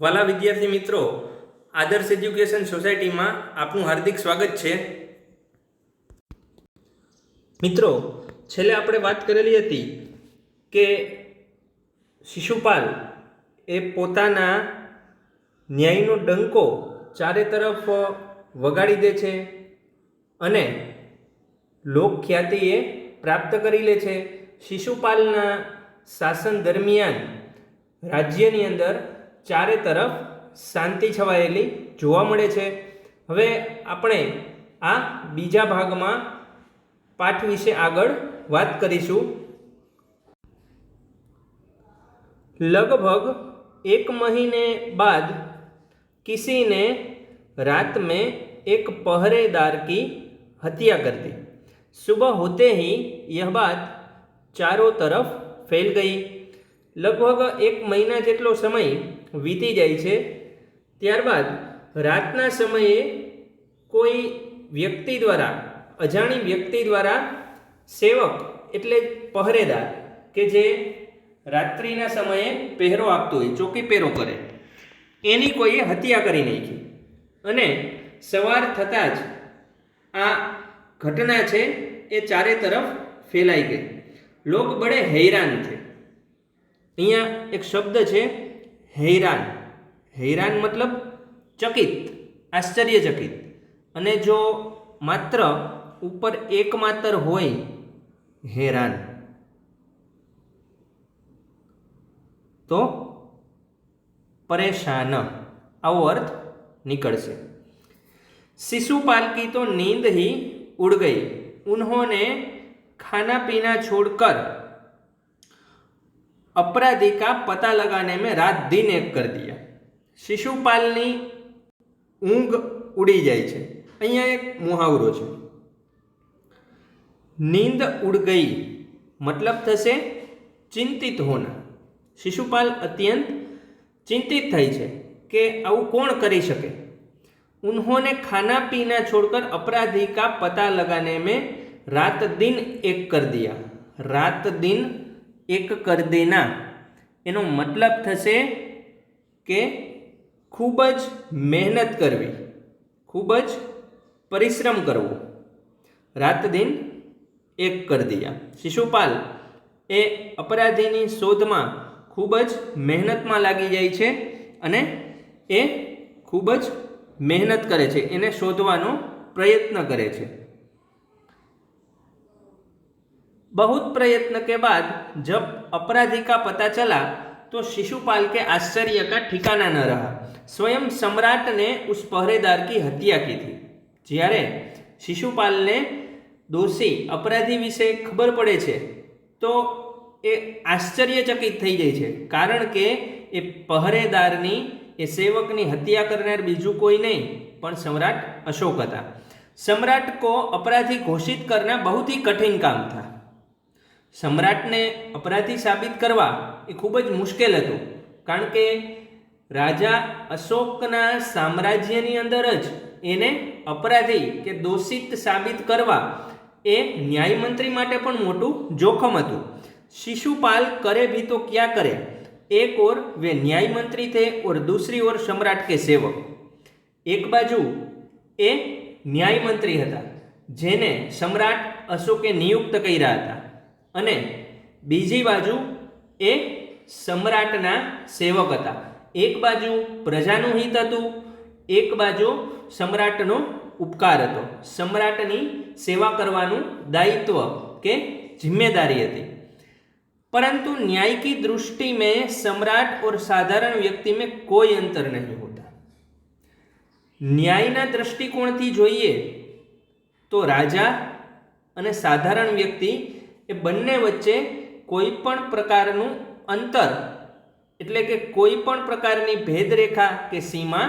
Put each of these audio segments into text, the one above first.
વાલા વિદ્યાર્થી મિત્રો, આદર્શ એજ્યુકેશન સોસાયટીમાં આપનું હાર્દિક સ્વાગત છે. મિત્રો, છેલ્લે આપણે વાત કરેલી હતી કે શિશુપાલ એ પોતાના ન્યાયનો ડંકો ચારે તરફ વગાડી દે છે અને લોકખ્યાતિ એ પ્રાપ્ત કરી લે છે. શિશુપાલના શાસન દરમિયાન રાજ્યની અંદર ચારે તરફ શાંતિ છવાયેલી જોવા મળે છે. હવે આપણે આ બીજા ભાગમાં પાઠ વિશે આગળ વાત કરીશું. लगभग 1 महीने बाद किसी ने रात में एक पहरेदार की हत्या कर दी. सुबह होते ही यह बात चारों तरफ फैल गई. लगभग 1 महीना જેટલો સમય વીતી જાય છે. ત્યારબાદ રાતના સમયે કોઈ વ્યક્તિ દ્વારા, અજાણી વ્યક્તિ દ્વારા, સેવક એટલે પહેરેદાર કે જે રાત્રિના સમયે પહેરો આપતો હોય, ચોકી પહેરો કરે, એની કોઈએ હત્યા કરી નાખી અને સવાર થતાં જ આ ઘટના છે એ ચારે તરફ ફેલાઈ ગઈ. લોક બડે હૈરાન થે. અહીંયા એક શબ્દ છે હૈરાન. હૈરાન મતલબ ચકિત, આશ્ચર્યચકિત. અને જો માત્ર ઉપર એક માત્ર હોય હેરાન तो परेशान, आओ अर्थ निकलसे. शिशुपाल की तो नींद ही उड़ गई. उन्होंने खाना पीना छोड़कर अपराधी का पता लगाने में रात दिन एक कर दिया. शिशुपालनी ઊંઘ ઉડી જાય છે. અહીંયા એક મુહાવરો છે, નીંદ ઉડ ગઈ મતલબ થશે ચિંતિત હોના. शिशुपाल अत्यंत चिंतित થઈ છે કે આવું કોણ કરી શકે. उन्होंने खाना पीना छोड़कर अपराधी का पता लगाने में रात दिन एक कर दिया. रात दिन एक कर देना એનો મતલબ થશે કે ખૂબ જ મહેનત કરવી, ખૂબ જ પરિશ્રમ કરવો. રાત દિન એક કર દિયા. શિશુપાલ એ અપરાધીની શોધમાં ખૂબ જ મહેનતમાં લાગી જાય છે અને એ ખૂબ જ મહેનત કરે છે, એને શોધવાનો પ્રયત્ન કરે છે. बहुत प्रयत्न के बाद जब अपराधी का पता चला तो शिशुपाल के आश्चर्य का ठिकाना न रहा. स्वयं सम्राट ने उस पहरेदार की हत्या की थी. જ્યારે શિશુપાલને દોષી અપરાધી વિશે ખબર પડે છે તો એ આશ્ચર્યચકિત થઈ જાય છે, કારણ કે એ પહેરેદારની, એ સેવકની હત્યા કરનાર બીજું કોઈ નહીં પણ सम्राट अशोक હતા. सम्राट को अपराधी घोषित करना बहुत ही कठिन काम था. सम्राटने अपराधी साबित करवा એ ખૂબ જ મુશ્કેલ હતું, કારણ કે રાજા અશોકના સામ્રાજ્યની અંદર જ એને અપરાધી કે દોષિત સાબિત કરવા એ ન્યાયમંત્રી માટે પણ મોટું જોખમ હતું. शिशुपाल करे भी तो क्या करे. एक ओर वे न्याय मंत्री थे और दूसरी ओर सम्राट के सेवक. एक बाजू ए न्याय मंत्री હતા જેને सम्राट अशोके नियुक्त કર્યા હતા અને બીજી બાજુ એ सम्राटના સેવક હતા. એક બાજુ પ્રજાનું હિત હતું, એક બાજુ सम्राटનો ઉપકાર હતો, सम्राटની સેવા કરવાનું દાયિત્વ કે જિમ્મેદારી હતી. परंतु न्याय की दृष्टि में सम्राट और साधारण व्यक्ति में कोई अंतर नहीं होता. न्यायना दृष्टिकोणथी જોઈએ તો રાજા અને સાધારણ વ્યક્તિ એ બંને વચ્ચે કોઈ પણ પ્રકારનું અંતર એટલે કે કોઈ પણ પ્રકારની ભેદરેખા કે સીમા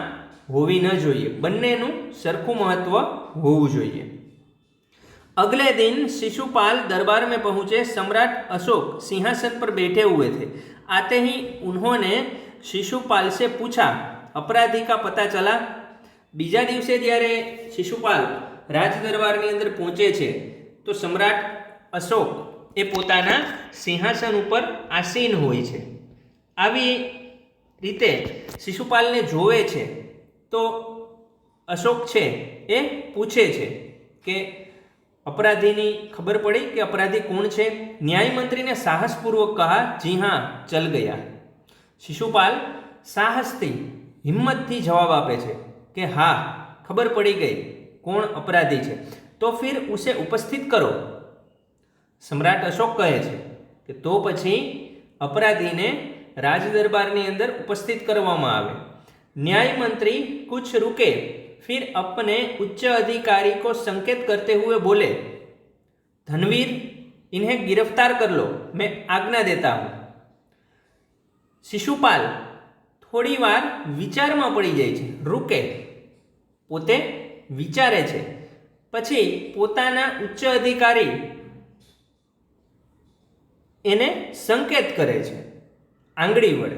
હોવી ન જોઈએ. બંનેનું સરખું મહત્વ હોવું જોઈએ. अगले दिन शिशुपाल दरबार में पहुंचे. सम्राट अशोक सिंहासन पर बैठे हुए थे. आते ही उन्होंने शिशुपाल से पूछा, अपराधी का पता चला. बीजा दिवसे જ્યારે શિશુપાલ રાજ દરબારની અંદર પહોંચે છે તો સમ્રાટ અશોક એ પોતાના સિંહાસન ઉપર આસીન હોય છે. આવી રીતે શિશુપાલને જોવે છે તો અશોક છે એ પૂછે છે કે अपराधी खबर पड़ी कि अपराधी कौन है। न्याय मंत्री ने साहसपूर्वक कहा, जी हाँ, चल गया। शिशुपाल साहस थी, हिम्मत थी जवाब आपे छे कि हाँ, खबर पड़ी गई कौन अपराधी है, तो फिर उसे उपस्थित करो। सम्राट अशोक कहे छे कि तो पछी अपराधी ने राजदरबारनी अंदर उपस्थित करवामां आवे। न्याय मंत्री कुछ रुके, फिर अपने उच्च अधिकारी को संकेत करते हुए बोले, धनवीर, इन्हें गिरफ्तार कर लो, मैं आज्ञा देता हूं। शिशुपाल थोड़ी वार विचार में पड़ी जाए छे, रुके, पोते विचारे छे, पछी पोताना उच्च अधिकारी एने संकेत करे छे आंगળી वडे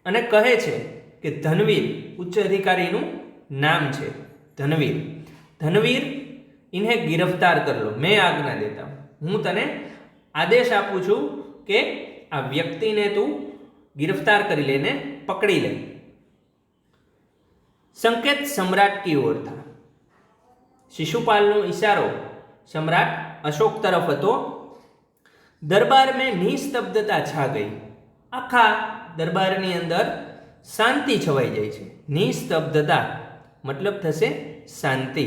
अने कहे छे कि धनवीर, उच्च अधिकारीનું नाम है धनवीर, धनवीर, इन्हें गिरफ्तार कर लो, मैं आज्ञा देता हूं, हूँ तने आदेश आपू छू कि आ व्यक्ति ने तू गिरफ्तार कर लेने पकड़ी ले। संकेत सम्राट की ओर था। शिशुपालनो इशारो सम्राट अशोक तरफ हतो। दरबार में निस्तब्धता छा गई। आखा दरबारनी अंदर शांति छवाई जाए छे। निस्तब्धता मतलब थशे शांति।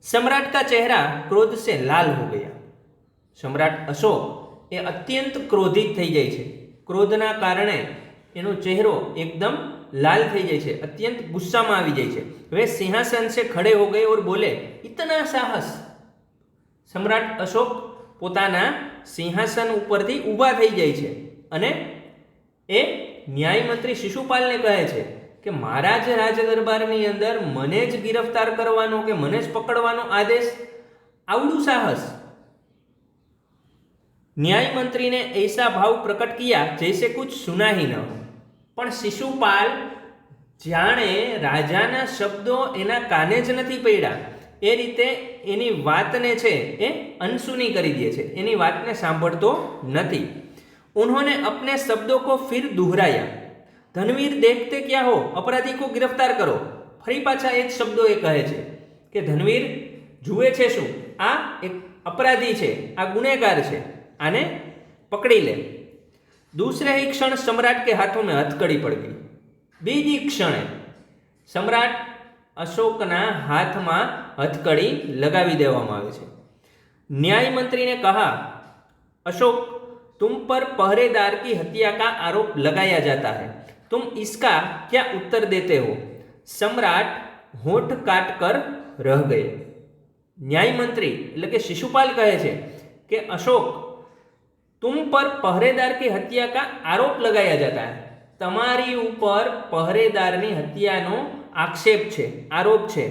सम्राट का चेहरा क्रोध से लाल हो गया। सम्राट अशोक ए अत्यंत क्रोधित थई जाय छे। क्रोधना कारणे एनो चेहरो एकदम लाल थई जाय छे, अत्यंत गुस्सा में आवी जाय छे। वे सिंहासन से खड़े हो गए और बोले, इतना साहस। सम्राट अशोक पोताना सिंहासन उपरथी ऊभा थई जाय छे अने ए न्याय मंत्री शिशुपालने कहे छे कि मारा ज राजदरबारनी अंदर मने ज गिरफ्तार करवानो के मने ज पकड़वानो आदेश, आवडू साहस। न्याय मंत्री ने ऐसा भाव प्रकट किया जैसे कुछ सुना ही न हो। पण शिशुपाल जाणे राजाना शब्दों एना काने ज नथी पड्या ए रीते एनी वातने छे ए अनसुनी करी दे छे, एनी वातने सांभळतो नथी। उन्होंने अपने शब्दों को फिर दोहराया, धनवीर, देखते क्या हो, अपराधी को गिरफ्तार करो। फरी पाछा ए शब्दों ए कहे छे कि धनवीर जुए छे शुं, आ एक अपराधी छे, आ गुનેગાર छे, आने पकड़ी ले। दूसरे ही क्षण सम्राट के हाथों में हथकड़ी पड़ गई। बीजी क्षणे सम्राट अशोकना हाथ में हथकड़ी लगावी देवामां आवे छे। न्याय मंत्री ने कहा, अशोक, तुम पर पहरेदार की हत्या का आरोप लगाया जाता है, तुम इसका क्या उत्तर देते हो? सम्राट होठ काट कर रह गए। न्याय मंत्री એટલે કે शिशुपाल कहे छे कि अशोक, तुम पर पहरेदार की हत्या का आरोप लगाया जाता है, तमारी ऊपर पहरेदारनी हत्यानो आक्षेप छे, आरोप छे,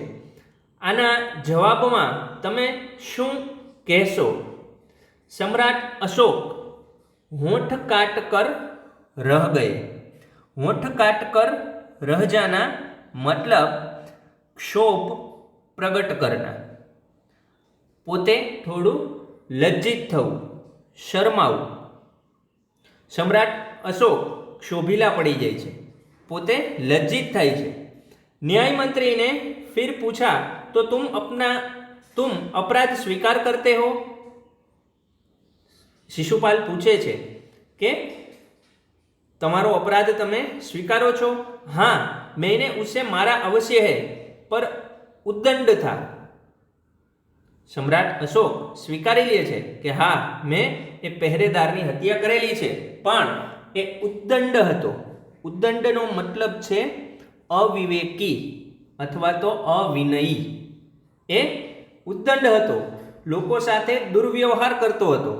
आना जवाबमां तमे शुं कहेशो? सम्राट अशोक होठ काट कर रह गए। होठ काट कर रह जाना मतलब क्षोभ प्रगट करना, पोते थोड़ू लज्जित थवुं, शरमावुं। सम्राट अशोक क्षोभीला पड़ी जाय छे, पोते लज्जित थाय छे। न्याय मंत्री ने फिर पूछा, तो तुम अपराध स्वीकार करते हो? शिशुपाल पूछे छे कि तमारो अपराध तमे स्वीकारो छो? हाँ, मैंने उसे मारा अवश्य है, पर उद्दंड था। सम्राट अशोक स्वीकारी લે છે કે હા, મેં એ પહેરેદારની હત્યા કરેલી છે, પણ એ ઉદ્દંડ હતો। ઉદ્દંડનો મતલબ છે અવિવેકી અથવા તો અવિનયી। એ ઉદ્દંડ હતો, લોકો સાથે દુર્વ્યવહાર કરતો હતો।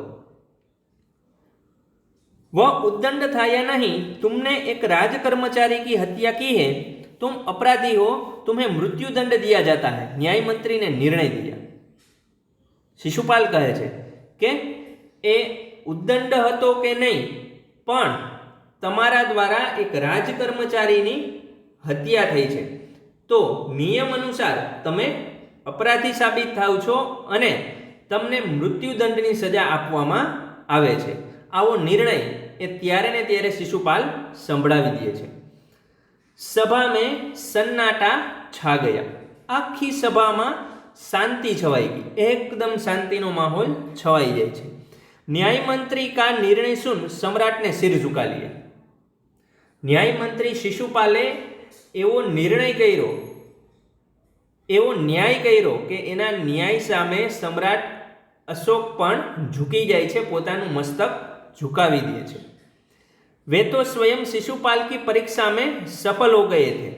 वह उद्दंड था या नहीं, तुमने एक राज कर्मचारी की हत्या की है, तुम अपराधी हो, तुम्हें मृत्युदंड दिया जाता है। न्याय मंत्री ने निर्णय दिया। शिशुपाल कहे छे के ए उद्दंड हतो के नहीं, पण तमारा द्वारा एक राज कर्मचारीनी हत्या थई छे, तो नियम अनुसार तमे अपराधी साबित थाव छो अने तमने मृत्युदंडनी सजा आपवामां आवे छे। आवो निर्णय એ ત્યારે ને ત્યારે शिशुपाल संभळावी दे छे। सभा में सन्नाटा छा गया। आखी सभा में शांति छवाई गई, एकदम शांति नो माहौल छवाई जाए छे। न्याय मंत्री का निर्णय सुन सम्राट ने सिर झुका लिया। न्याय मंत्री शिशुपाले एवो निर्णय कर्यो, एवो न्याय कर्यो के एना न्याय सामे सम्राट अशोक पण झुकी जाए छे, पोतानुं मस्तक झुकावी दे छे। वे तो स्वयं शिशुपाल की परीक्षा में सफल हो गए थे।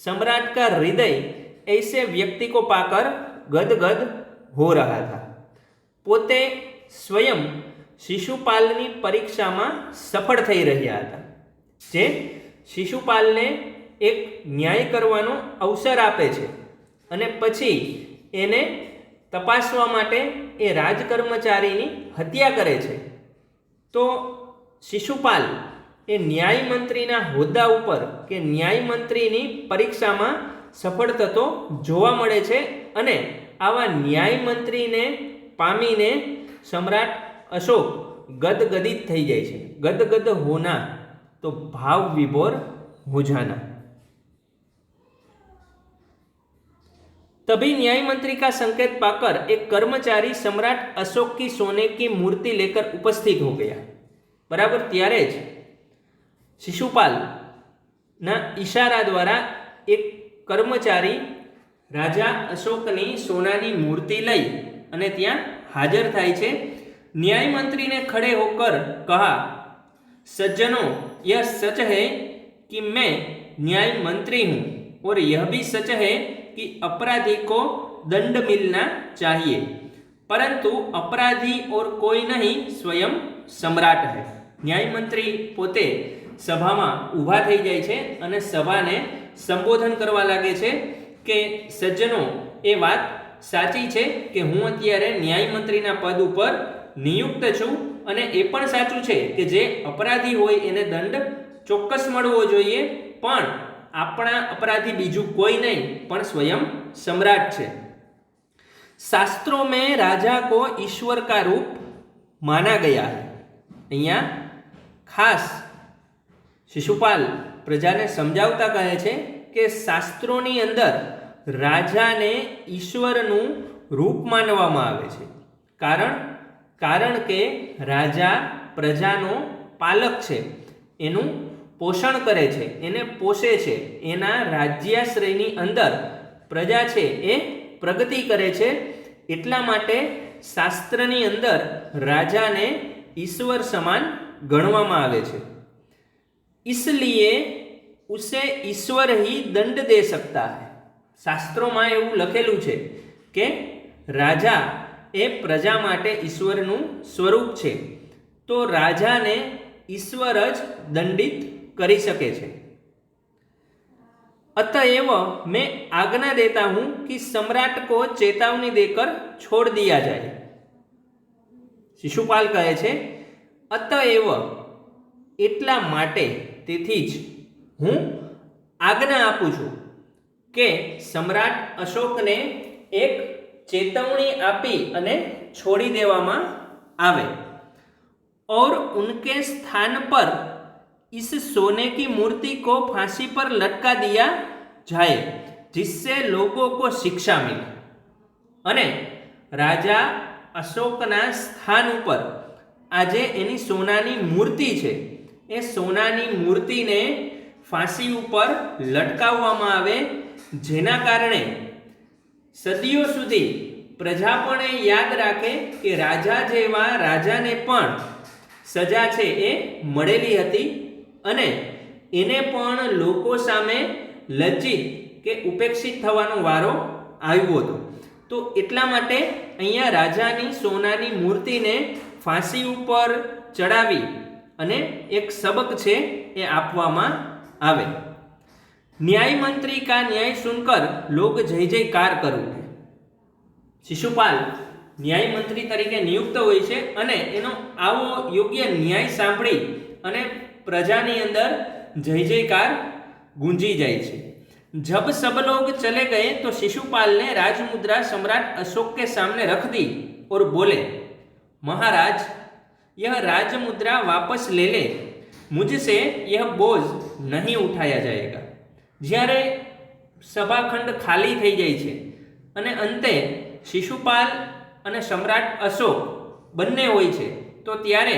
सम्राट का हृदय ऐसे व्यक्ति को पाकर गदगद हो रहा था। पोते स्वयं शिशुपालनी परीक्षा में सफल थई रह्या हता, जे शिशुपालने एक न्याय करवानो अवसर आपे छे अने पछी एने तपासवा माटे ए राजकर्मचारीनी हत्या करे छे। तो शिशुपाल ए न्याय मंत्रीना होद्दा उपर के न्याय मंत्रीनी परीक्षामां सफल थतो जोवा मळे छे अने आवा न्याय मंत्रीने पामीने सम्राट अशोक गदगदित थई जाय छे। गदगद होना तो भाव विभोर हो जाना। तभी न्याय मंत्री का संकेत पाकर एक कर्मचारी सम्राट अशोक की सोने की मूर्ति लेकर उपस्थित हो गया। बराबर त्यारे ज शिशुपाल ना इशारा द्वारा एक कर्मचारी राजा अशोकनी सोनानी मूर्ति लई अने त्यां हाजर थाय छे। न्याय मंत्री ने खड़े होकर कहा, सज्जनों, यह सच है कि मैं न्याय मंत्री हूं और यह भी सच है कि अपराधी को दंड मिलना चाहिए, परंतु अपराधी और कोई नहीं, स्वयं सम्राट है। न्याय मंत्री पोते सभामां ऊभा थई जाय छे अने सभाने संबोधन करवा लागे छे के सज्जनो, ए वात साची छे के हूँ अत्यारे न्याय मंत्रीना पद उपर नियुक्त छुं अने ए पण साचुं छे के जे अपराधी होय एने दंड चोक्कस मळवो जोईए, पण आपणा अपराधी बीजू कोई नहीं पण स्वयं सम्राट छे। शास्त्रों में राजा को ईश्वर का रूप माना गया है। अहींया खास शिशुपाल प्रजाने समजावता कहे छे के शास्त्रोनी अंदर राजाने ईश्वरनुं रूप मानवामां आवे छे। कारण के राजा प्रजानो पालक छे, एनुं पोषण करे छे, एने पोषे छे। एना राज्याश्रयनी अंदर प्रजा छे ए प्रगति करे छे, एटला माटे शास्त्रनी अंदर राजाने ईश्वर समान गणवामां आवे छे। इसलिए उसे ईश्वर ही दंड दे सकता है। शास्त्रों में एवं लखेलू छे के राजा ए प्रजा माटे ईश्वरनुं स्वरूप छे, तो राजा ने ईश्वर ज दंडित करी सके छे। अतएव मैं आज्ञा देता हूं कि सम्राट को चेतावनी देकर छोड़ दिया जाए। शिशुपाल कहे छे अतएव एटला माटे, तेथी ज हूँ आज्ञा आपू छूं के सम्राट अशोक ने एक चेतवणी आपी अने छोड़ी देवामां आवे और उनके स्थान पर इस सोने की मूर्ति को फांसी पर लटका दिया जाए, जिससे लोगों को शिक्षा मिले। अने राजा अशोकना स्थान पर आजे एनी सोनानी मूर्ति छे, ए सोनानी मूर्ति ने फांसी पर लटकाववामां आवे, जेना कारणे सदियों सुधी प्रजा पण याद राखे के राजा जेवा राजाने पण सजा छे ए मळेली हती अने एने पण लोको सामे लज्जित के उपेक्षित थवानो वारो आव्यो हतो। तो एटला माटे अहींया राजानी सोनानी मूर्तिने फांसी उपर चढ़ावी अने एक सबक छे ए आपवामां आवे। न्याय मंत्री का न्याय सुनकर लोग जय जयकार कर उठे। शिशुपाल न्याय मंत्री तरीके नियुक्त होय छे अने एनो आवो योग्य न्याय सांभळी अने प्रजानी अंदर जय जयकार गूंजी जाय छे। जब सब लोग चले गए तो शिशुपाल ने राजमुद्रा सम्राट अशोक के सामने रख दी और बोले, महाराज, यह राजमुद्रा वापस ले ले, मुझसे यह बोझ नहीं उठाया जाएगा। જ્યારે સભાખંડ ખાલી થઈ જાય છે અને અંતે શિશુપાલ અને સમ્રાટ અશોક બંને હોય છે, તો ત્યારે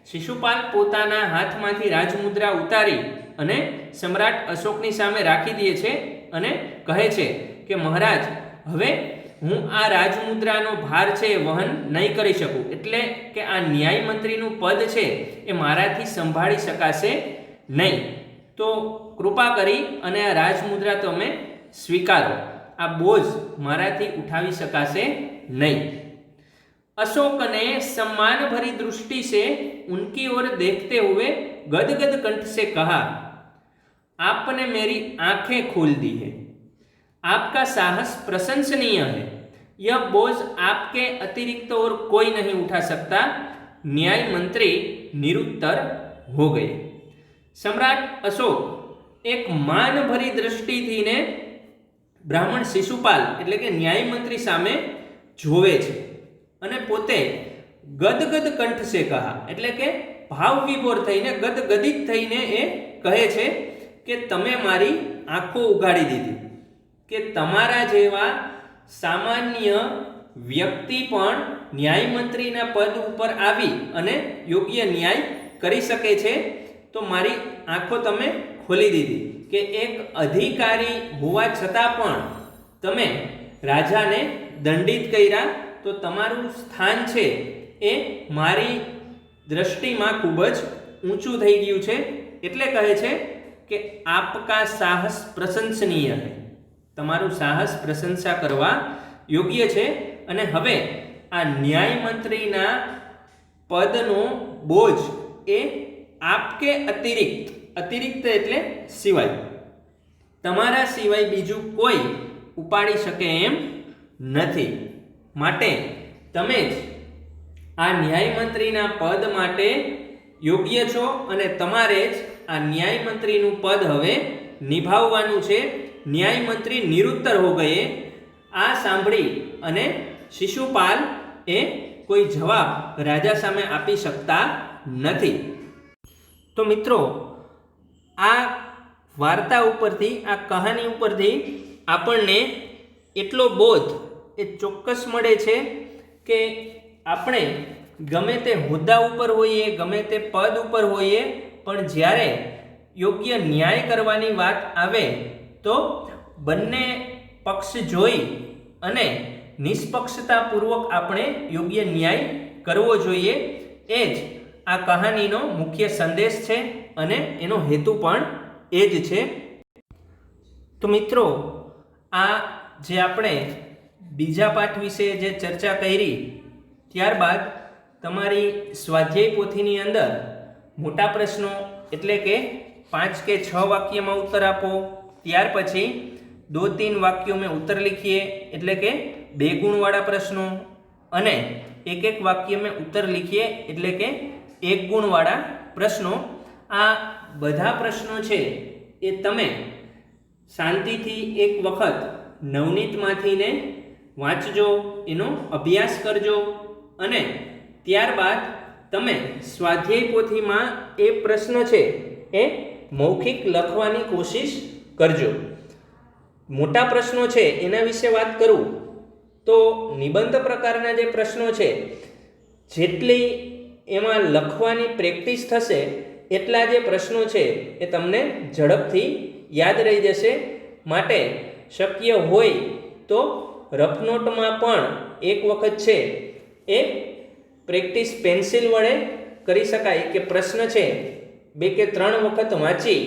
શિશુપાલ પોતાના હાથમાંથી રાજમુદ્રા ઉતારી અને સમ્રાટ અશોકની સામે રાખી દે છે અને કહે છે કે મહારાજ, હવે હું આ રાજમુદ્રાનો ભાર છે એ વહન નહીં કરી શકું, એટલે કે આ ન્યાય મંત્રીનું પદ છે એ મારાથી સંભાળી શકાશે નહીં, તો કૃપા કરી અને આ રાજમુદ્રા તમે સ્વીકારો, આ બોझ મારાથી ઉઠાવી શકાશે નહીં। अशोक ने सम्मान भरी दृष्टि से उनकी ओर देखते हुए गदगद कंठ से कहा, आपने मेरी आंखें खोल दी है, आपका साहस प्रशंसनीय है, यह बोझ आपके अतिरिक्त और कोई नहीं उठा सकता। न्याय मंत्री निरुत्तर हो गए। सम्राट अशोक एक मान भरी दृष्टि थी ने ब्राह्मण शिशुपाल એટલે કે ન્યાય મંત્રી સામે જોવે છે અને પોતે ગદગદ કંઠ સે કહા એટલે કે ભાવ વિભોર થઈને ગદગદિત થઈને એ કહે છે કે તમે મારી આંખો ઉઘાડી દીધી, કે તમારા જેવા સામાન્ય વ્યક્તિ પણ ન્યાય મંત્રીના પદ ઉપર આવી અને યોગ્ય ન્યાય કરી શકે છે, તો મારી આંખો તમે ખોલી દીધી કે એક અધિકારી હોવા છતાં પણ તમે રાજાને દંડિત કર્યા, તો તમારું સ્થાન છે એ મારી દ્રષ્ટિમાં ખૂબ જ ઊંચું થઈ ગયું છે, એટલે કહે છે કે આપકા સાહસ પ્રશંસનીય છે, તમારું સાહસ પ્રશંસા કરવા યોગ્ય છે, અને હવે આ ન્યાય મંત્રીના પદનો બોજ એ આપકે અતિરિક્ત, અતિરિક્ત એટલે સિવાય, તમારા સિવાય બીજું કોઈ ઉપાડી શકે એમ નથી, માટે તમે જ આ ન્યાય મંત્રીના પદ માટે યોગ્ય છો અને તમારે જ આ ન્યાય મંત્રીનું પદ હવે નિભાવવાનું છે। ન્યાય મંત્રી નિરુત્તર હો ગયે। આ સાંભળી અને શિશુપાલ એ કોઈ જવાબ રાજા સામે આપી શકતા નથી। તો મિત્રો, આ વાર્તા ઉપરથી, આ કહાની ઉપરથી આપણને એટલો બોધ એ ચોક્કસ મળે છે કે આપણે ગમે તે હોદ્દા ઉપર હોઈએ, ગમે તે પદ ઉપર હોઈએ, પણ જ્યારે યોગ્ય ન્યાય કરવાની વાત આવે તો બંને પક્ષ જોઈ અને નિષ્પક્ષતાપૂર્વક આપણે યોગ્ય ન્યાય કરવો જોઈએ। એ જ આ કહાનીનો મુખ્ય સંદેશ છે અને એનો હેતુ પણ એ જ છે। તો મિત્રો, આ જે આપણે બીજા પાઠ વિશે જે ચર્ચા કરી, ત્યારબાદ તમારી સ્વાધ્યાય પોથીની અંદર મોટા પ્રશ્નો એટલે કે 5 કે 6 વાક્યમાં उत्तर આપો, ત્યાર પછી 2-3 वाक्यों में उत्तर लिखिए એટલે કે 2 गुणवाળા પ્રશ્નો, અને 1-1 वाक्य में उत्तर लिखिए એટલે કે 1 गुणवाળા પ્રશ્નો। આ બધા પ્રશ્નો છે એ તમે શાંતિથી એક વખત નવનીતમાંથી ને વાંચજો, એનો અભ્યાસ કરજો, અને ત્યારબાદ તમે સ્વાધ્યાય પોથીમાં એ પ્રશ્ન છે એ મૌખિક લખવાની કોશિશ કરજો। મોટા પ્રશ્નો છે એના વિશે વાત કરું તો નિબંધ પ્રકારના જે પ્રશ્નો છે, જેટલી એમાં લખવાની પ્રેક્ટિસ થશે એટલા જે પ્રશ્નો છે એ તમને ઝડપથી યાદ રહી જશે। માટે શક્ય હોય તો રફ નોટમાં પણ એક વખત છે એ પ્રેક્ટિસ પેન્સિલ વડે કરી શકાય, કે પ્રશ્ન છે 2 કે 3 વખત વાંચી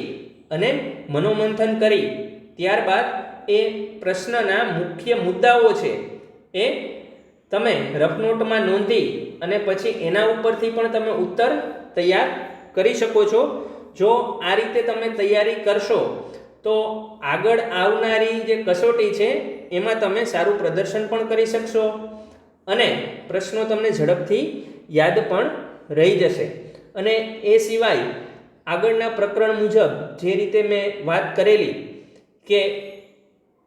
અને મનોમંથન કરી ત્યારબાદ એ પ્રશ્નના મુખ્ય મુદ્દાઓ છે એ તમે રફ નોટમાં નોંધી અને પછી એના ઉપરથી પણ તમે ઉત્તર તૈયાર કરી શકો છો। જો આ રીતે તમે તૈયારી કરશો તો આગળ આવનારી જે કસોટી છે એમાં તમે સારું પ્રદર્શન પણ કરી શકશો અને પ્રશ્નો તમને ઝડપથી યાદ પણ રહી જશે। અને એ સિવાય આગળના પ્રકરણ મુજબ જે રીતે મેં વાત કરેલી કે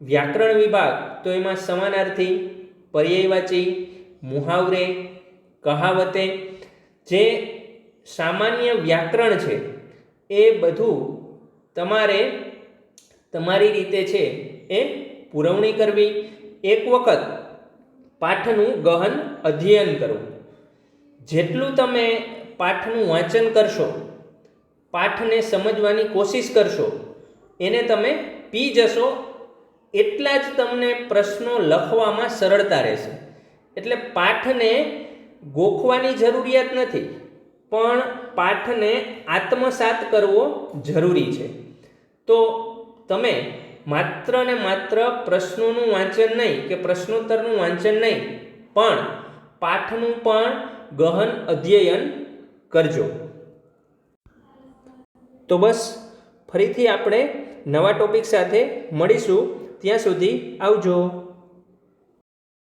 વ્યાકરણ વિભાગ, તો એમાં સમાનાર્થી, પર્યાયવાચી, મુહાવરે, કહાવતે, જે સામાન્ય વ્યાકરણ છે એ બધું તમારે તમારી રીતે છે એ પૂરવણી કરવી. એક વખત પાઠનું ગહન અધ્યયન કરવું. જેટલું તમે પાઠનું વાંચન કરશો, પાઠને સમજવાની કોશિશ કરશો, એને તમે પી જશો, એટલા જ તમને પ્રશ્નો લખવામાં સરળતા રહેશે. એટલે પાઠને ગોખવાની જરૂરિયાત નથી, પણ પાઠને આત્મસાત કરવો જરૂરી છે. તો તમે માત્ર ને માત્ર પ્રશ્નોનું વાંચન નહીં કે પ્રશ્નોત્તરનું વાંચન નહીં, પણ પાઠનું પણ ગહન અધ્યયન કરજો. તો બસ, ફરીથી આપણે નવા ટોપિક સાથે મળીશું. ત્યાં સુધી આવજો.